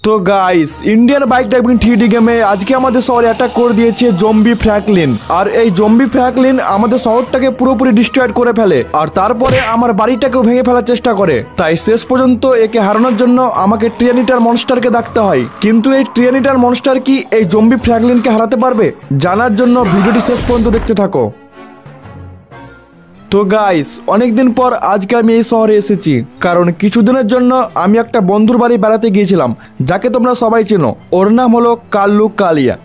তো guys, Indian bike driving 3D গেমে আজকে আমাদের শহরে অ্যাটাক করে দিয়েছে জম্বি ফ্র্যাঙ্কলিন। আর এই জম্বি ফ্র্যাঙ্কলিন আমাদের শহরটাকে পুরোপুরি ডিস্ট্রয়েড করে ফেলে, আর তারপরে আমার বাড়িটাকেও ভেঙে ফেলার চেষ্টা করে। তাই শেষ পর্যন্ত একে হারানোর জন্য আমাকে ট্রিয়ানিটার মনস্টারকে ডাকতে হয়। কিন্তু এই ট্রিয়ানিটার মনস্টার কি এই জম্বি ফ্র্যাঙ্কলিনকে হারাতে পারবে? জানার জন্য ভিডিওটি শেষ পর্যন্ত দেখতে থাকো। তো গাইস, অনেকদিন পর আজকে আমি এই শহরে এসেছি, কারণ কিছুদিনের জন্য আমি একটা বন্ধুর বাড়ি বেড়াতে গিয়েছিলাম, যাকে তোমরা সবাই চেনো। ওর নাম হলো কাল্লু কালিয়া।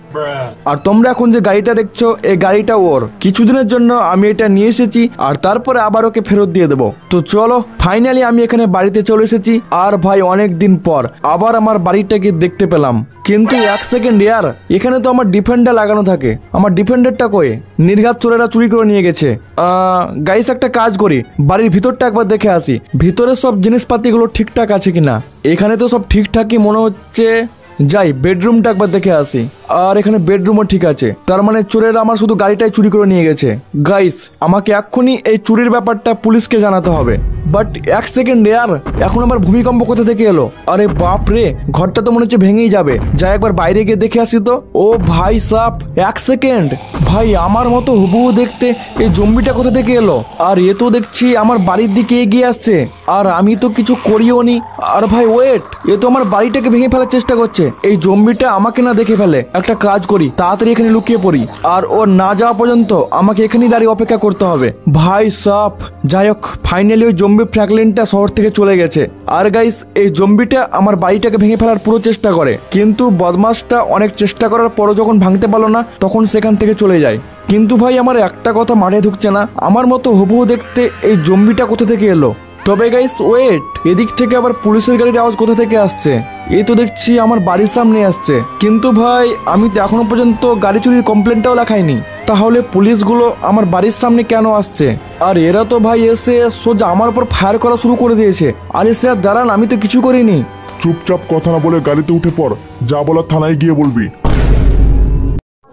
আর তোমরা এখন যে গাড়িটা দেখছো, এই গাড়িটা ওর। কিছুদিনের জন্য আমি এটা নিয়ে এসেছি, আর তারপরে আবার ওকে ফেরত দিয়ে দেবো। তো চলো, ফাইনালি আমি এখানে বাড়িতে চলে এসেছি। আর ভাই, অনেক দিন পর আবার আমার বাড়িটাকে দেখতে পেলাম। কিন্তু এক সেকেন্ড ইয়ার, এখানে তো আমার ডিফেন্ডার লাগানো থাকে। আমার ডিফেন্ডারটা কয়ে? নির্ঘাত চোরেরা চুরি করে নিয়ে গেছে। গাইস, একটা কাজ করি, বাড়ির ভিতরটা একবার দেখে আসি, ভিতরে সব জিনিসপাতিগুলো ঠিকঠাক আছে কিনা। এখানে তো সব ঠিকঠাকই মনে হচ্ছে। যাই বেডরুমটা একবার দেখে আসি। আর এখানে বেডরুমও ঠিক আছে, তার মানে চোরেরা আমার শুধু গাড়িটাই চুরি করে নিয়ে গেছে। গাইস, আমাকে এক্ষুনি এই চুরির ব্যাপারটা পুলিশকে জানাতে হবে। বাট এক সেকেন্ড ইয়ার, এখন আবার ভূমিকম্প কোথা থেকে এলো? আরে বাপ রে, ঘরটা তো মনে হচ্ছে ভেঙেই যাবে। যাই একবার বাইরে গিয়ে দেখে আসি তো। ও ভাই সাপ, এক সেকেন্ড ভাই, আমার মতো হুবহু দেখতে এই জম্বিটা কোথা থেকে এলো? আর এ তো দেখছি আমার বাড়ির দিকে এগিয়ে আসছে, আর আমি তো কিছু করিও নি। আর ভাই ওয়েট, এ তো আমার বাড়িটাকে ভেঙে ফেলার চেষ্টা করছে। এই জম্বিটা আমাকে না দেখে ফেলে, একটা কাজ করি, তাড়াতাড়ি এখানে লুকিয়ে পড়ি, আর ও না যাওয়া পর্যন্ত আমাকে এখানেই দাঁড়িয়ে অপেক্ষা করতে হবে। ভাই সাপ, যাই হোক, ফাইনালি ওই জম্বি ফ্র্যাঙ্কলিনটা শহর থেকে চলে গেছে। আর গাইস, এই জম্বিটা আমার বাড়িটাকে ভেঙে ফেলার পুরো চেষ্টা করে, কিন্তু বদমাসটা অনেক চেষ্টা করার পরও যখন ভাঙতে পারলো না, তখন সেখান থেকে চলে যায়। কিন্তু ভাই, আমার একটা কথা মাথায় ঢুকছে না, আমার মতো হুবহু দেখতে এই জম্বিটা কোথা থেকে এলো? তবে গাইস ওয়েট, এদিক থেকে আবার পুলিশের গাড়ির আওয়াজ কোথা থেকে আসছে? এই তো দেখছি আমার বাড়ির সামনে আসছে। কিন্তু ভাই, আমি তো এখনো পর্যন্ত গাড়ি চুরির কমপ্লেনটাও লেখাইনি, তাহলে পুলিশগুলো আমার বাড়ির সামনে কেন আসছে? আর এরা তো ভাই এসে সোজা আমার উপর ফায়ার করা শুরু করে দিয়েছে। আরে স্যার দাঁড়ান, আমি তো কিছু করিনি। চুপচাপ কথা না বলে গাড়িতে উঠে পড়, যা বলার থানায় গিয়ে বলবি।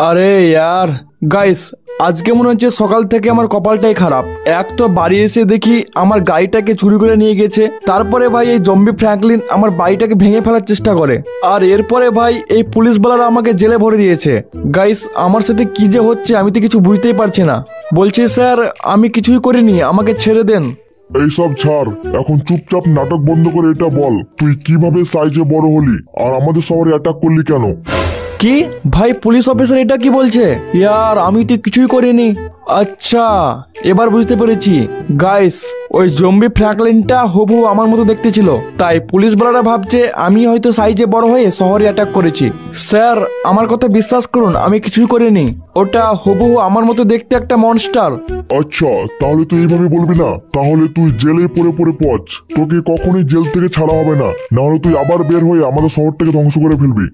আরে ইয়ার গাইস, আজকে মনে হচ্ছে সকাল থেকে আমার কপালটাই খারাপ। এক তো বাড়ি এসে দেখি আমার গাড়িটাকে চুরি করে নিয়ে গেছে, তারপরে ভাই এই জম্বি ফ্র্যাঙ্কলিন আমার বাড়িটাকে ভেঙে ফেলার চেষ্টা করে, আর এরপরে ভাই এই পুলিশওয়ালারা আমাকে জেলে ভরে দিয়েছে। গাইস, আমার সাথে কি যে হচ্ছে আমি তো কিছু বুঝতেই পারছি না। বলছি স্যার, আমি কিছুই করিনি, আমাকে ছেড়ে দেন। এইসব ছাড়, এখন চুপচাপ নাটক বন্ধ করে এটা বল, তুই কিভাবে সাইজে বড় হলি আর আমাদের শহরে অ্যাটাক করলি কেন? কি ভাই, পুলিশ অফিসার এটা কি বলছে? ইয়ার, আমি তো কিছুই করিনি। আচ্ছা, এবার বুঝতে পেরেছি। গাইস, ওই জম্বি ফ্র্যাঙ্কলিনটা হুবহু আমার মতো দেখতে ছিল, তাই পুলিশওয়ালারা ভাবছে আমি হয়তো সাইজে বড় হয়ে শহরে অ্যাটাক করেছি। স্যার, আমার কথা বিশ্বাস করুন, আমি কিছুই করিনি। ওটা হুবহু আমার মতো দেখতে একটা মনস্টার। আচ্ছা, তাহলে তুই এইভাবে বলবি না, তাহলে তুই জেলে পড়ে পড়ে পচ। তোকে কখনোই জেল থেকে ছাড়া হবে না, নাহলে তুই আবার বের হয়ে আমাদের শহরটাকে ধ্বংস করে ফেলবি।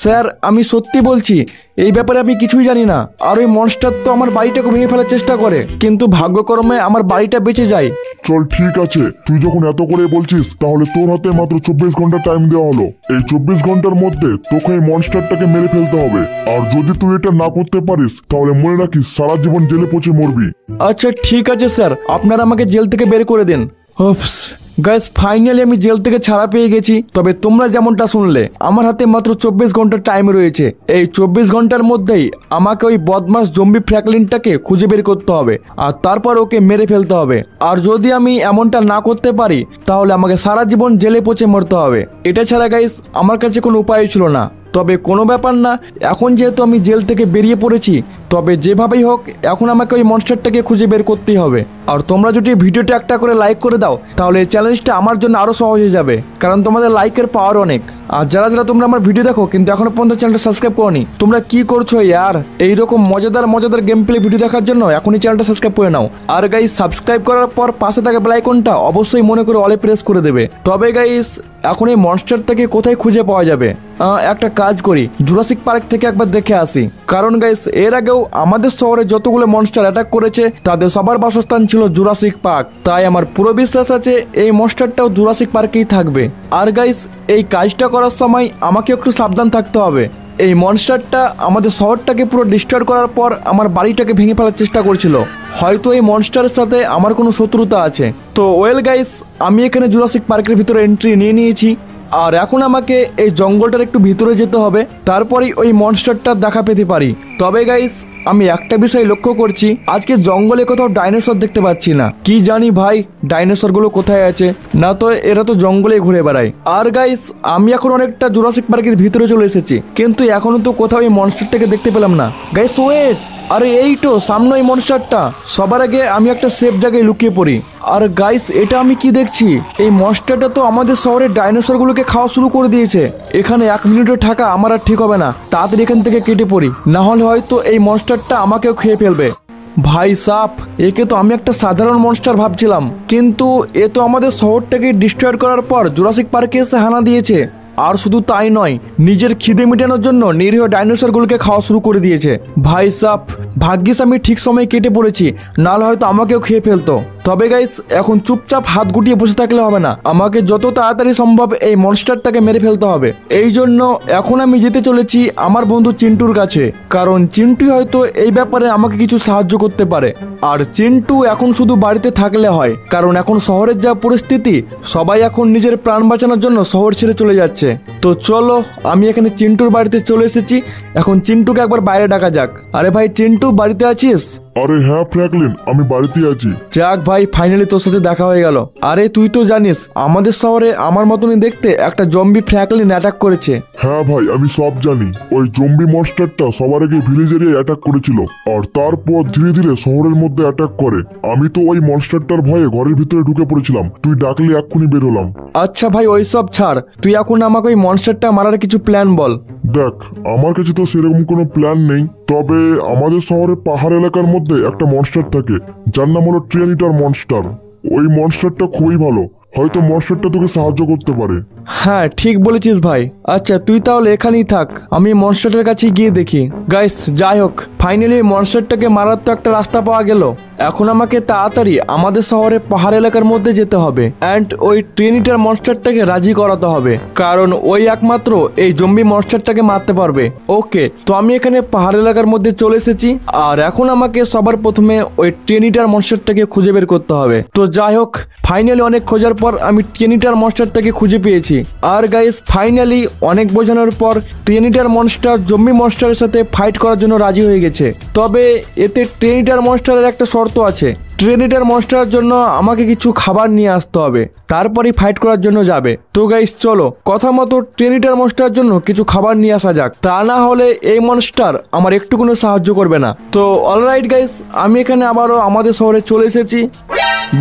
স্যার, আমি সত্যি বলছি, এই ব্যাপারে আমি কিছুই জানি না। আর ওই মনস্টার তো আমার বাড়িটাকে ভেঙে ফেলার চেষ্টা করে, কিন্তু ভাগ্যক্রমে আমার বাড়িটা বেঁচে যায়। চল ঠিক আছে, তুই যখন এত করে বলছিস, তাহলে তোর হাতে মাত্র 24 ঘন্টা টাইম দেওয়া হলো। এই 24 ঘন্টার মধ্যে তোকে এই মনস্টারটাকে মেরে ফেলতে হবে, আর যদি তুই এটা না করতে পারিস, তাহলে মনে রাখিস সারা জীবন জেলে পচে মরবি। আচ্ছা ঠিক আছে স্যার, আপনারা আমাকে জেল থেকে বের করে দিন। ওপস গাইস, ফাইনালি আমি জেল থেকে ছাড়া পেয়ে গেছি। তবে তোমরা যেমনটা শুনলে, আমার হাতে মাত্র 24 ঘন্টার টাইম রয়েছে। এই 24 ঘন্টার মধ্যেই আমাকে ওই বদমাস জম্বি ফ্র্যাঙ্কলিনটাকে খুঁজে বের করতে হবে, আর তারপর ওকে মেরে ফেলতে হবে। আর যদি আমি এমনটা না করতে পারি, তাহলে আমাকে সারা জীবন জেলে পচে মরতে হবে। এটা ছাড়া গাইস আমার কাছে কোনো উপায় ছিল না। তবে কোনো ব্যাপার না, এখন যেহেতু আমি জেল থেকে বেরিয়ে পড়েছি, তবে যেভাবেই হোক এখন আমাকে ওই মনস্টারটাকে খুঁজে বের করতেই হবে। আর তোমরা যদি ভিডিওটা একটা করে লাইক করে দাও, তাহলে এই চ্যালেঞ্জটা আমার জন্য আরও সহজ হয়ে যাবে, কারণ তোমাদের লাইকের পাওয়ার অনেক। আর যারা যারা তোমরা আমার ভিডিও দেখো কিন্তু এখনো পর্যন্ত চ্যানেলটা সাবস্ক্রাইব করোনি, তোমরা কি করছো ইয়ার? এইরকম মজাদার গেম প্লে ভিডিও দেখার জন্য এখনই চ্যানেলটা সাবস্ক্রাইব করে নাও। আর গাইস, সাবস্ক্রাইব করার পর পাশে থাকা বেল আইকনটা অবশ্যই মনে করে অলে প্রেস করে দেবে। তবে গাইস, এখন এই মনস্টারটাকে কোথায় খুঁজে পাওয়া যাবে? একটা কাজ করি, জুরাসিক পার্ক থেকে একবার দেখে আসি, কারণ গাইস এর আগেও আমাদের শহরে যতগুলো মনস্টার অ্যাটাক করেছে তাদের সবার বাসস্থান ছিল জুরাসিক পার্ক। তাই আমার পুরো বিশ্বাস আছে এই মনস্টারটাও জুরাসিক পার্কেই থাকবে। আর গাইস, এই কাজটা করার সময় আমাকে একটু সাবধান থাকতে হবে। এই মনস্টারটা আমাদের শহরটাকে পুরো ডিস্ট্রয় করার পর আমার বাড়িটাকে ভেঙে ফেলার চেষ্টা করছিল। হয়তো এই মনস্টারের সাথে আমার কোনো শত্রুতা আছে। তো ওয়েল গাইস, আমি এখানে জুরাসিক পার্কের ভিতরে এন্ট্রি নিয়ে নিয়েছি। আর এখন আমাকে এই জঙ্গলটার একটু ভিতরে যেতে হবে, তারপরেই ওই মনস্টারটা দেখা পেতে পারি। তবে গাইস আমি একটা বিষয় লক্ষ্য করছি, আজকে জঙ্গলে কোথাও ডাইনোসর দেখতে পাচ্ছি না। কি জানি ভাই ডাইনোসর গুলো কোথায় আছে, না তো এরা তো জঙ্গলে ঘুরে বেড়ায়। আর গাইস আমি এখন অনেকটা জুরাসিক পার্কের ভিতরে চলে এসেছি, কিন্তু এখনো তো কোথাও এই মনস্টারটাকে দেখতে পেলাম না। গাইস ওয়েট, আরে এই তো সামনে এই মনস্টারটা। সবার আগে আমি একটা সেফ জায়গায় লুকিয়ে পড়ি। আর গাইস এটা আমি কি দেখছি, এই মনস্টারটা তো আমাদের শহরের ডাইনোসর গুলোকে খাওয়া শুরু করে দিয়েছে। এখানে 1 মিনিটও থাকা আমার আর ঠিক হবে না, তাড়াতাড়ি এখান থেকে কেটে পড়ি, না হলে হয়তো এই মনস্টারটা আমাকেও খেয়ে ফেলবে। ভাই সাপ, একে তো আমি একটা সাধারণ মনস্টার ভাবছিলাম, কিন্তু এ তো আমাদের শহরটাকে ডিস্ট্রয় করার পর জুরাসিক পার্কে এসে হানা দিয়েছে। আর শুধু তাই নয়, নিজের খিদে মেটানোর জন্য নিরীহ ডাইনোসরগুলোকে খাওয়া শুরু করে দিয়েছে। ভাই সাপ, ভাগ্যিস আমি ঠিক সময় কেটে পড়েছি, নাহলে হয়তো আমাকেও খেয়ে ফেলতো। তবে গাইস এখন চুপচাপ হাত গুটিয়ে বসে থাকলে হবে না, আমাকে যত তাড়াতাড়ি সম্ভব এই মনস্টারটাকে মেরে ফেলতে হবে। এই জন্য এখন আমি যেতে চলেছি আমার বন্ধু চিন্টুর কাছে, কারণ চিন্টু হয়তো এই ব্যাপারে আমাকে কিছু সাহায্য করতে পারে। আর চিন্টু এখন শুধু বাড়িতে থাকলে হয়, কারণ এখন শহরের যা পরিস্থিতি, সবাই এখন নিজের প্রাণ বাঁচানোর জন্য শহর ছেড়ে চলে যাচ্ছে। তো চলো আমি এখানে চিন্টুর বাড়িতে চলে এসেছি, এখন চিন্টুকে একবার বাইরে ডাকা যাক। আরে ভাই চিন্টু, বাড়িতে আছিস? আরে হ্যাঁ ফ্র্যাঙ্কলিন, আমি বাড়িতে আছি। যাক ভাই, ফাইনালি তোর সাথে দেখা হয়ে গেল। আরে তুই তো জানিস আমাদের শহরে আমার মতনই দেখতে একটা জম্বি ফ্র্যাঙ্কলিন অ্যাটাক করেছে। হ্যাঁ ভাই, আমি সব জানি। ওই জম্বি মনস্টারটা সবার আগে ভিলেজের অ্যাটাক করেছিল, আর তারপর ধীরে ধীরে শহরের মধ্যে অ্যাটাক করে। আমি তো ওই মনস্টারটার ভয়ে ঘরের ভিতরে ঢুকে পড়েছিলাম, তুই ডাকলে এক্ষুনি বের হলাম। আচ্ছা ভাই ওইসব ছাড়, তুই এখন আমাকে ওই মনস্টারটা মারার কিছু প্ল্যান বল। দেখ, আমার কাছে তো সেরকম কোনো প্ল্যান নেই, তবে আমাদের শহরের পাহাড় এলাকার মধ্যে একটা মনস্টার থাকে, যার নাম হলো ট্রেন ইটার মনস্টার। ওই মনস্টারটা খুবই ভালো, হয়তো মনস্টারটা তোকে সাহায্য করতে পারে। হ্যাঁ ঠিক বলেছিস ভাই। আচ্ছা তুই তাহলে এখানেই থাক, আমি মনস্টারটার কাছে গিয়ে দেখি। গাইস যাই হোক, ফাইনালি মনস্টারটাকে মারার তো একটা রাস্তা পাওয়া গেল। এখন আমাকে তাড়াতাড়ি আমাদের শহরে পাহাড় এলাকার মধ্যে যেতে হবে, অ্যান্ড ওই ট্রেনিটার মনস্টারটাকে রাজি করাতে হবে, কারণ ওই একমাত্র এই জম্বি মনস্টারটাকে মারতে পারবে। ওকে, তো আমি এখানে পাহাড় এলাকার মধ্যে চলে এসেছি, আর এখন আমাকে সবার প্রথমে ওই ট্রেনিটার মনস্টারটাকে খুঁজে বের করতে হবে। তো যাই হোক, ফাইনালি অনেক খোঁজার পর আমি ট্রেনিটার মনস্টারটাকে খুঁজে পেয়েছি। আর গাইস ফাইনালি অনেক বোঝানোর পর ট্রেনিটার মনস্টার জম্বি মনস্টারের সাথে ফাইট করার জন্য রাজি হয়ে গেছে। তবে এতে ট্রেনিটার মনস্টারের একটা শর্ত আছে, ট্রেনিটার মনস্টারের জন্য আমাকে কিছু খাবার নিয়ে আসতে হবে, তারপরেই ফাইট করার জন্য যাবে। তো গাইস চলো কথা মতো ট্রেনিটার মনস্টারের জন্য কিছু খাবার নিয়ে আসা যাক, তা না হলে এই মনস্টার আমার একটু কোনো সাহায্য করবে না। তো অলরাইট গাইস, আমি এখানে আবারও আমাদের শহরে চলে এসেছি।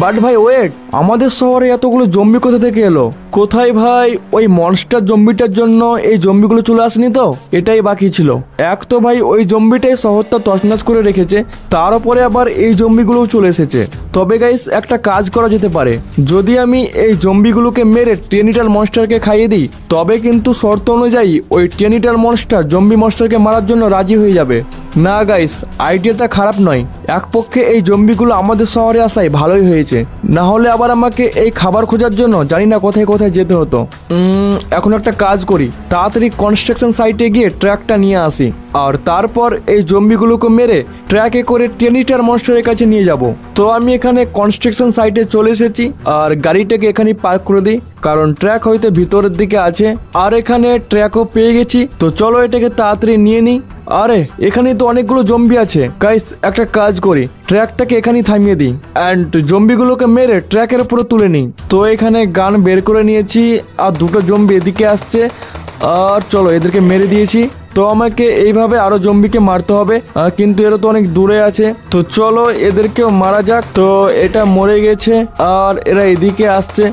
বাট ভাই ওয়েট, আমাদের শহরে এতগুলো জম্বি কোথা থেকে এলো? কোথায় ভাই ওই মনস্টার জম্বিটার জন্য এই জম্বিগুলো চলে আসেনি তো? এটাই বাকি ছিল। এক তো ভাই ওই জম্বিটাই শহরটা তছনছ করে রেখেছে, তার উপরে আবার এই জম্বিগুলোও চলে এসেছে। তবে গাইস একটা কাজ করা যেতে পারে, যদি আমি এই জম্বিগুলোকে মেরে ট্রেনিটার মনস্টারকে খাইয়ে দিই, তবে কিন্তু শর্ত অনুযায়ী ওই ট্রেনিটার মনস্টার জম্বি মনস্টারকে মারার জন্য রাজি হয়ে যাবে। না গাইস, আইডিয়াটা খারাপ নয়, এক পক্ষে এই জম্বিগুলো আমাদের শহরে আসায় ভালোই হয়েছে, না হলে আবার আমাকে এই খাবার খোঁজার জন্য জানি না কোথায় কোথায় যেতে হতো। এখন একটা কাজ করি, তাড়াতাড়ি কনস্ট্রাকশন সাইটে গিয়ে ট্র্যাকটা নিয়ে আসি, আর তারপর এই জম্বিগুলোকে মেরে ট্র্যাকে করে ট্রেনিটার মনস্টারের কাছে নিয়ে যাব। তো আমি এখানে কনস্ট্রাকশন সাইটে চলে এসেছি, আর গাড়িটাকে এখানে পার্ক করে দিই, কারণ ট্র্যাক হয়তো ভিতরের দিকে আছে। আর এখানে ট্র্যাকও পেয়ে গেছি, তো চলো এটাকে তাড়াতাড়ি নিয়ে নিই। আরে এখানে তো অনেকগুলো জম্বি আছে। গাইস একটা কাজ করি, ট্র্যাকটাকে এখানেই থামিয়ে দিই, অ্যান্ড জম্বিগুলোকে মেরে ট্র্যাকের উপরে তুলে নিই। তো এখানে গান বের করে নিয়েছি, আর দুটো জম্বি এদিকে আসছে, আর চলো এদেরকে মেরে দিয়েছি। তো আমাকে এইভাবে আরো জম্বিকে মারতে হবে, কিন্তু এরা তো অনেক দূরে আছে। তো চলো এদেরকেও মারা যাক। তো এটা মরে গেছে, আর এরা এদিকে আসছে।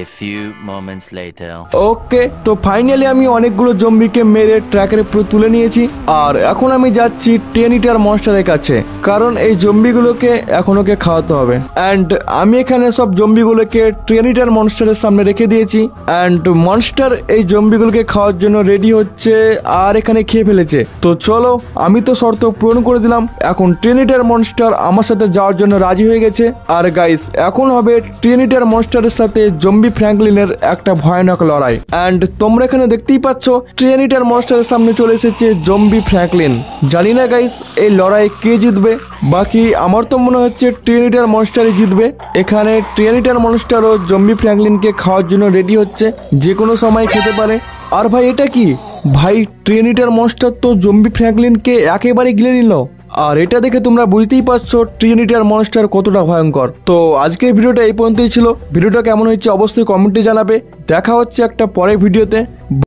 A few moments later. ওকে, তো ফাইনালি আমি অনেকগুলো জম্বিকে মেরে ট্র্যাকের উপরে তুলে নিয়েছি, আর এখন আমি যাচ্ছি ট্রেনিটার মনস্টারের কাছে, কারণ এই জম্বিগুলোকে এখন ওকে খাওয়াতে হবে। অ্যান্ড আমি এখানে সব জম্বিগুলোকে ট্রেনিটার মনস্টারের সামনে রেখে দিয়েছি, অ্যান্ড মনস্টার এই জম্বিগুলোকে খাওয়ার জন্য রেডি হচ্ছে, আর এখানে খেয়ে ফেলেছে। তো চলো, আমি তো শর্ত পূরণ করে দিলাম, এখন ট্রেনিটার মনস্টার আমার সাথে যাওয়ার জন্য রাজি হয়ে গেছে। আর গাইস এখন হবে ট্রেনিটার মনস্টারের সাথে জম্বি ফ্র্যাঙ্কলিনের একটা ভয়ানক লড়াই। অ্যান্ড তোমরা এখানে দেখতেই পাচ্ছ ট্রিনিটার মনস্টারের সামনে চলে এসেছে জম্বি ফ্র্যাঙ্কলিন। জানি না গাইস এই লড়াই কে জিতবে, বাকি আমার তো মনে হচ্ছে ট্রিনিটার মনস্টারই জিতবে। এখানে ট্রিনিটার মনস্টারও জম্বি ফ্র্যাঙ্কলিনকে খাওয়ার জন্য রেডি হচ্ছে, যে কোনো সময় খেতে পারে। আর ভাই এটা কি ভাই, ট্রিনিটার মনস্টার তো জম্বি ফ্র্যাঙ্কলিনকে একেবারে গিলে নিল। আর এটা দেখে তোমরা বুঝতেই পারছো ট্রিনিটার মনস্টার কতটা ভয়ঙ্কর। তো আজকের ভিডিওটা এই পর্যন্তই ছিল। ভিডিওটা কেমন হয়েছে অবশ্যই কমেন্টে জানাবে। দেখা হচ্ছে একটা পরের ভিডিওতে।